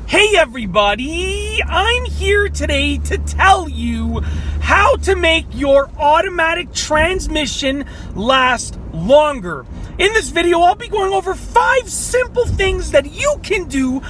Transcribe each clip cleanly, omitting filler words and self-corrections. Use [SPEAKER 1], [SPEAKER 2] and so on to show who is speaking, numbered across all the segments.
[SPEAKER 1] Hey everybody, I'm here today to tell you how to make your automatic transmission last longer. In this video, I'll be going over 5 simple things that you can do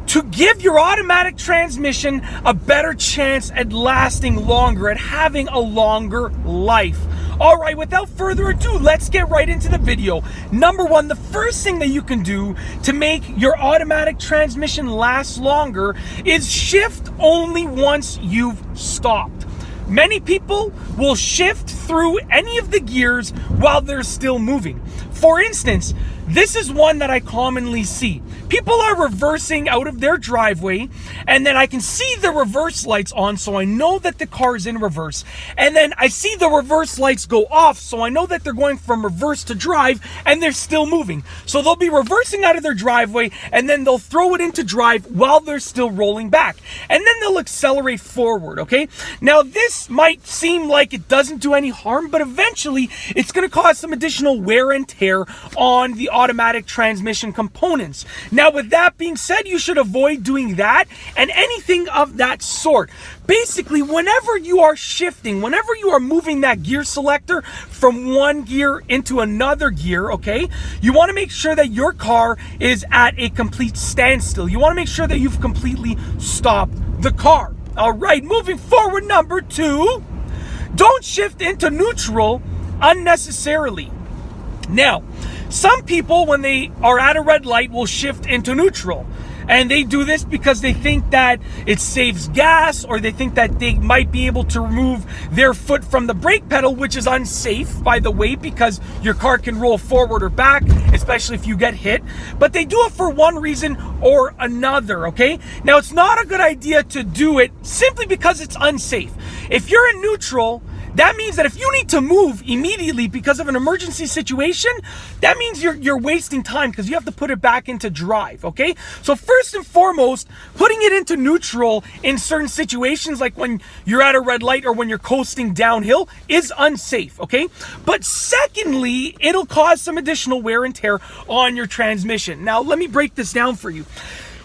[SPEAKER 1] to give your automatic transmission a better chance at lasting longer, at having a longer life. All right, without further ado, let's get right into the video. Number 1, the first thing that you can do to make your automatic transmission last longer is shift only once you've stopped. Many people will shift through any of the gears while they're still moving. For instance, this is one that I commonly see. People are reversing out of their driveway, and then I can see the reverse lights on, so I know that the car is in reverse. And then I see the reverse lights go off, so I know that they're going from reverse to drive, and they're still moving. So they'll be reversing out of their driveway, and then they'll throw it into drive while they're still rolling back. And then they'll accelerate forward, okay? Now, this might seem like it doesn't do any harm, but eventually it's going to cause some additional wear and tear on the automatic transmission components. Now, with that being said, you should avoid doing that and anything of that sort. Basically, whenever you are shifting, whenever you are moving that gear selector from one gear into another gear, okay, you want to make sure that your car is at a complete standstill. You want to make sure that you've completely stopped the car. All right, moving forward, number 2, don't shift into neutral unnecessarily. Now, some people, when they are at a red light, will shift into neutral. And they do this because they think that it saves gas, or they think that they might be able to remove their foot from the brake pedal, which is unsafe, by the way, because your car can roll forward or back, especially if you get hit. But they do it for one reason or another, okay? Now, it's not a good idea to do it simply because it's unsafe. If you're in neutral, that means that if you need to move immediately because of an emergency situation, that means you're wasting time because you have to put it back into drive, okay? So first and foremost, putting it into neutral in certain situations, like when you're at a red light or when you're coasting downhill, is unsafe, okay? But secondly, it'll cause some additional wear and tear on your transmission. Now, let me break this down for you.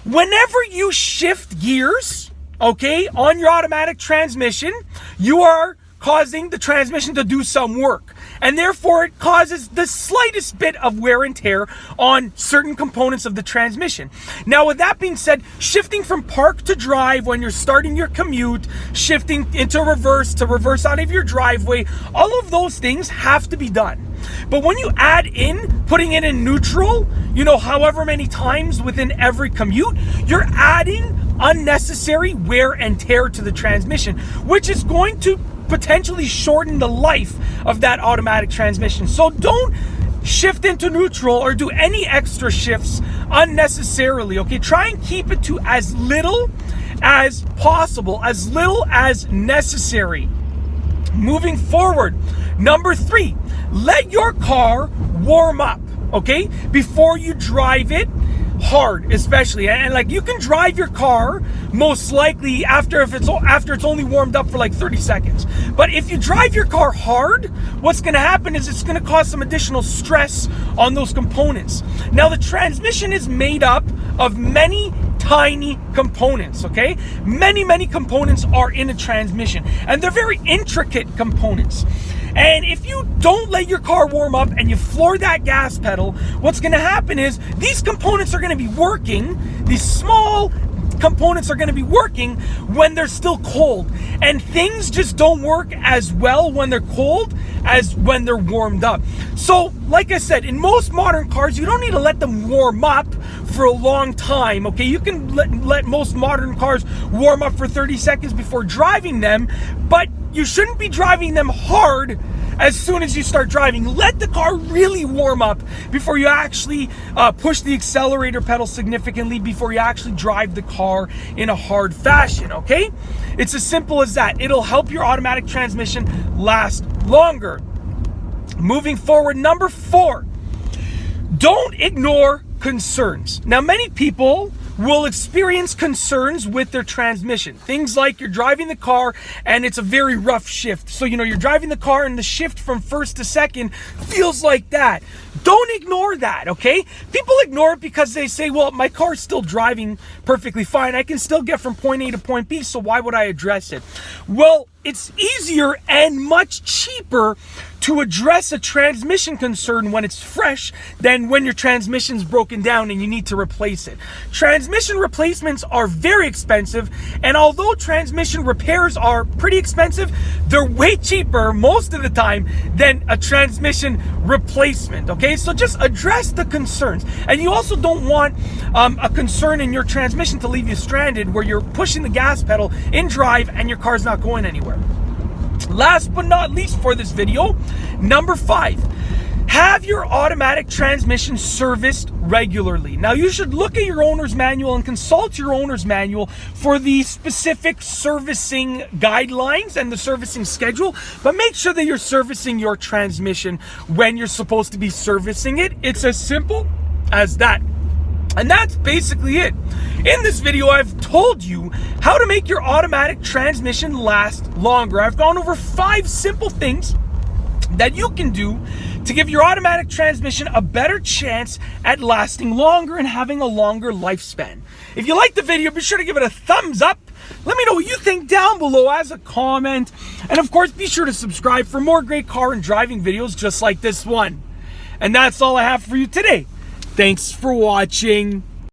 [SPEAKER 1] Whenever you shift gears, okay, on your automatic transmission, you are causing the transmission to do some work, and therefore it causes the slightest bit of wear and tear on certain components of the transmission. Now, with that being said, shifting from park to drive when you're starting your commute, shifting into reverse to reverse out of your driveway, all of those things have to be done. But when you add in putting it in neutral, however many times within every commute, you're adding unnecessary wear and tear to the transmission, which is going to potentially shorten the life of that automatic transmission. So don't shift into neutral or do any extra shifts unnecessarily, okay? Try and keep it to as little as possible, as little as necessary. Moving forward, number 3, let your car warm up, okay, before you drive it hard, especially. And like, you can drive your car most likely after it's only warmed up for like 30 seconds. But if you drive your car hard, what's going to happen is it's going to cause some additional stress on those components. Now, the transmission is made up of many tiny components, okay? Many components are in a transmission, and they're very intricate components. And if you don't let your car warm up and you floor that gas pedal, what's going to happen is these components are going to be working, these small components are going to be working when they're still cold. And things just don't work as well when they're cold as when they're warmed up. So, like I said, in most modern cars, you don't need to let them warm up for a long time, okay? You can let most modern cars warm up for 30 seconds before driving them, but you shouldn't be driving them hard as soon as you start driving. Let the car really warm up before you actually push the accelerator pedal significantly, before you actually drive the car in a hard fashion, okay? It's as simple as that. It'll help your automatic transmission last longer. Moving forward, number 4, don't ignore concerns. Now, many people will experience concerns with their transmission. Things like you're driving the car and it's a very rough shift. So, you're driving the car and the shift from first to second feels like that. Don't ignore that, okay? People ignore it because they say, well, my car's still driving perfectly fine. I can still get from point A to point B, so why would I address it? Well, it's easier and much cheaper to address a transmission concern when it's fresh than when your transmission's broken down and you need to replace it. Transmission replacements are very expensive, and although transmission repairs are pretty expensive, they're way cheaper most of the time than a transmission replacement, okay? So just address the concerns. And you also don't want a concern in your transmission to leave you stranded where you're pushing the gas pedal in drive and your car's not going anywhere. Last but not least for this video, number 5, have your automatic transmission serviced regularly. Now, you should look at your owner's manual and consult your owner's manual for the specific servicing guidelines and the servicing schedule, but make sure that you're servicing your transmission when you're supposed to be servicing it. It's as simple as that. And that's basically it. In this video, I've told you how to make your automatic transmission last longer. I've gone over 5 simple things that you can do to give your automatic transmission a better chance at lasting longer and having a longer lifespan. If you like the video, be sure to give it a thumbs up. Let me know what you think down below as a comment. And of course, be sure to subscribe for more great car and driving videos just like this one. And that's all I have for you today. Thanks for watching.